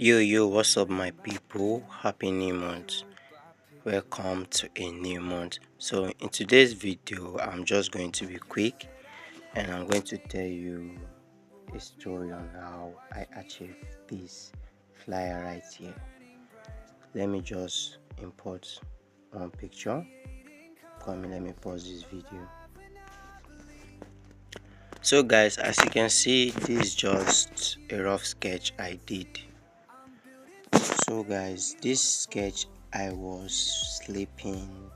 Yo, what's up, my people? Happy new month. Welcome to a new month. So, in today's video, I'm just going to be quick and I'm going to tell you a story on how I achieved this flyer right here. Let me just import one picture. Let me pause this video. So, guys, as you can see, this is just a rough sketch I did. So guys, this sketch, I was sleeping,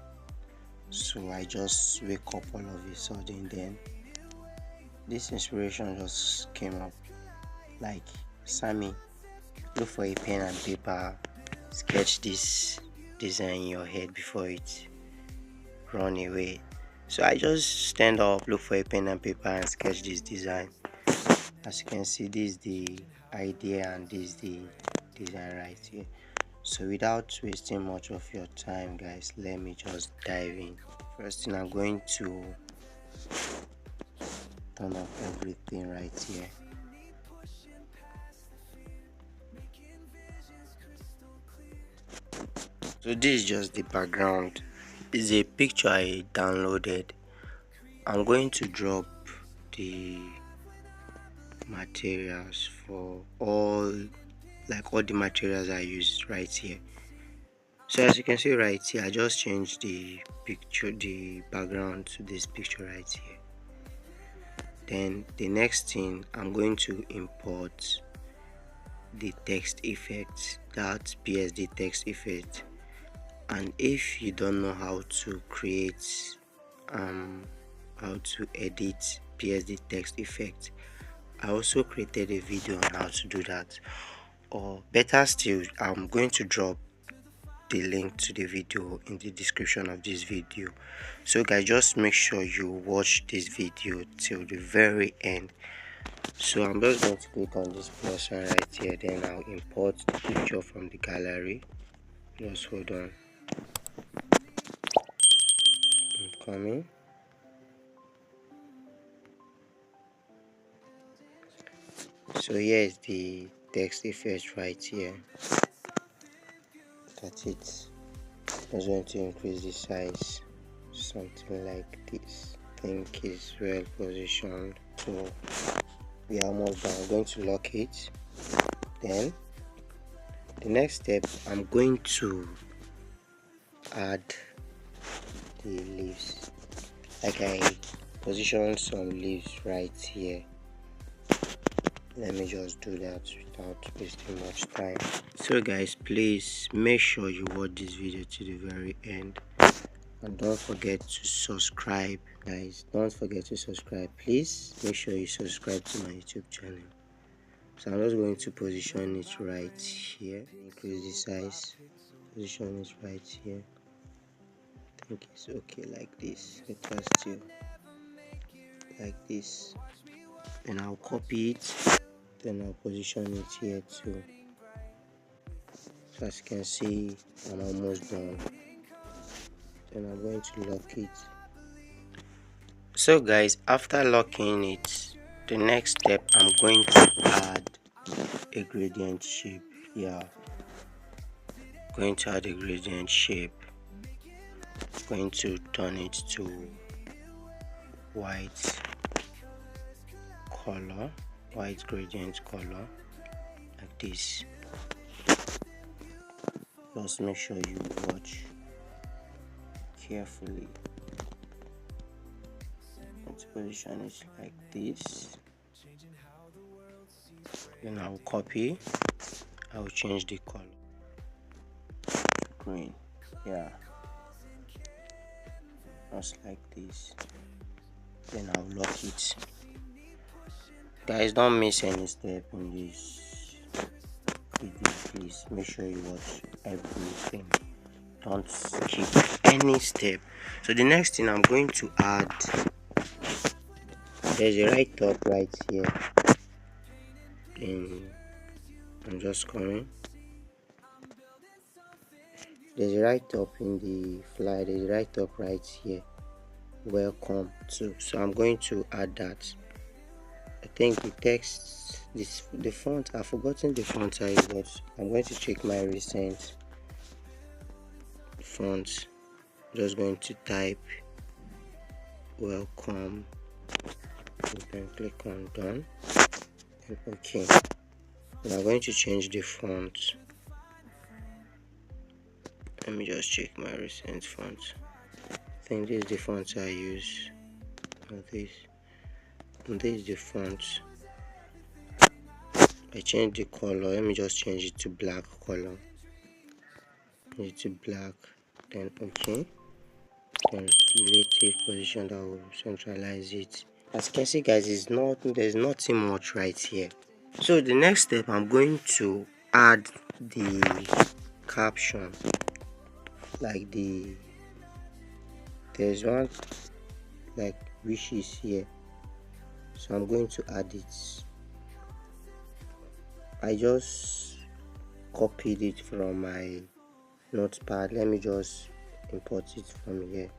so I just wake up all of a sudden. Then this inspiration just came up, like, Sammy, look for a pen and paper, sketch this design in your head before it run away. So I just stand up, look for a pen and paper and sketch this design. As you can see, this is the idea and this is the design right here. So without wasting much of your time, guys, let me just dive in. First thing, I'm going to turn off everything right here. So this is just the background. It's a picture I downloaded. I'm going to drop the materials for all the materials I used right here. So as you can see right here, I just changed the background to this picture right here. Then the next thing, I'm going to import the text effect, that PSD text effect. And if you don't know how to create how to edit PSD text effect, I also created a video on how to do that. Or better still, I'm going to drop the link to the video in the description of this video. So guys, just make sure you watch this video till the very end. So I'm just going to click on this plus one right here, then I'll import the picture from the gallery. Just hold on, I'm coming. So here is the text effect right here. That's it. I'm going to increase the size, something like this. I think it's well positioned. So we are almost done. I'm going to lock it. Then the next step, I'm going to add the leaves. Like, I positioned some leaves right here. Let me just do that without wasting much time. So guys, please make sure you watch this video to the very end, and don't forget to subscribe. Guys, don't forget to subscribe. Please make sure you subscribe to my YouTube channel. So I'm just going to position it right here, increase the size, position it right here. I think it's okay like this. Better still, like this. Then I'll copy it, then I'll position it here too. So as you can see, I'm almost done. Then I'm going to lock it. So guys, after locking it, the next step, I'm going to add a gradient shape. Going to add a gradient shape. Going to turn it to white color, white gradient color, like this. Just make sure you watch carefully. Let's position it like this. Then I'll copy. I'll change the color to green. Just like this. Then I'll lock it. Guys, don't miss any step in this video. Please make sure you watch everything. Don't skip any step. So the next thing, I'm going to add, there's a right top right here. Then I'm just coming. There's a right top in the flyer. There's a right top right here. Welcome to. So I'm going to add that. I think the text, the font, I've forgotten the font size, but I'm going to check my recent fonts. Just going to type welcome, then click on done, and okay. And I'm going to change the font. Let me just check my recent fonts. I think this is the font I use. This is the font. I changed the color. Let me just change it to black color. Change it to black, then okay. Then relative position, that will centralize it. As you can see, guys, there's nothing much right here. So the next step, I'm going to add the caption, like there's one like wishes here, so I'm going to add it. I just copied it from my notepad. Let me just import it from here.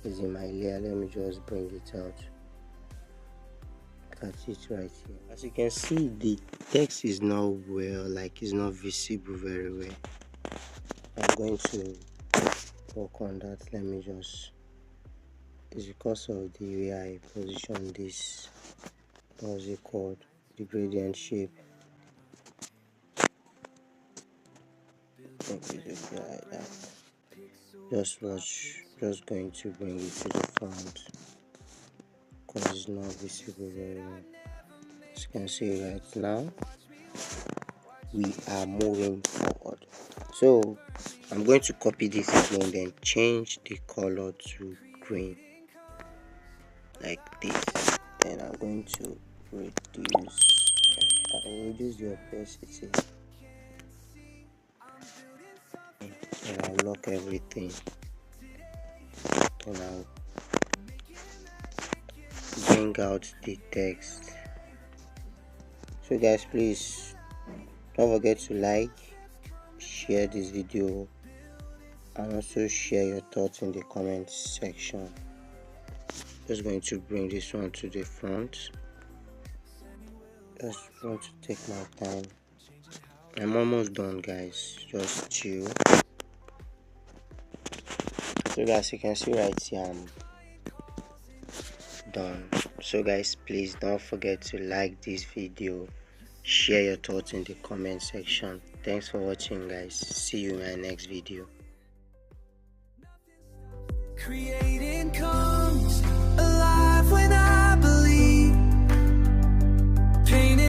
It's in my layer. Let me just bring it out. That's it right here. As you can see, the text is not it's not visible very well. I'm going to work on that. Let me just, it's because of the way I position this, what's it called, the gradient shape. Make it look like that. Just going to bring it to the front because it's not visible very well. As you can see right now, we are moving forward. So I'm going to copy this again, then change the color to green like this. Then I'm going to reduce the opacity, and I'll lock everything, and I'll bring out the text. So guys, please don't forget to like, share this video, and also share your thoughts in the comment section. Just going to bring this one to the front. Just want to take my time. I'm almost done, guys. Just chill. So guys, you can see right here I'm done. So guys, please don't forget to like this video, share your thoughts in the comment section. Thanks for watching, guys. See you in my next video. Creating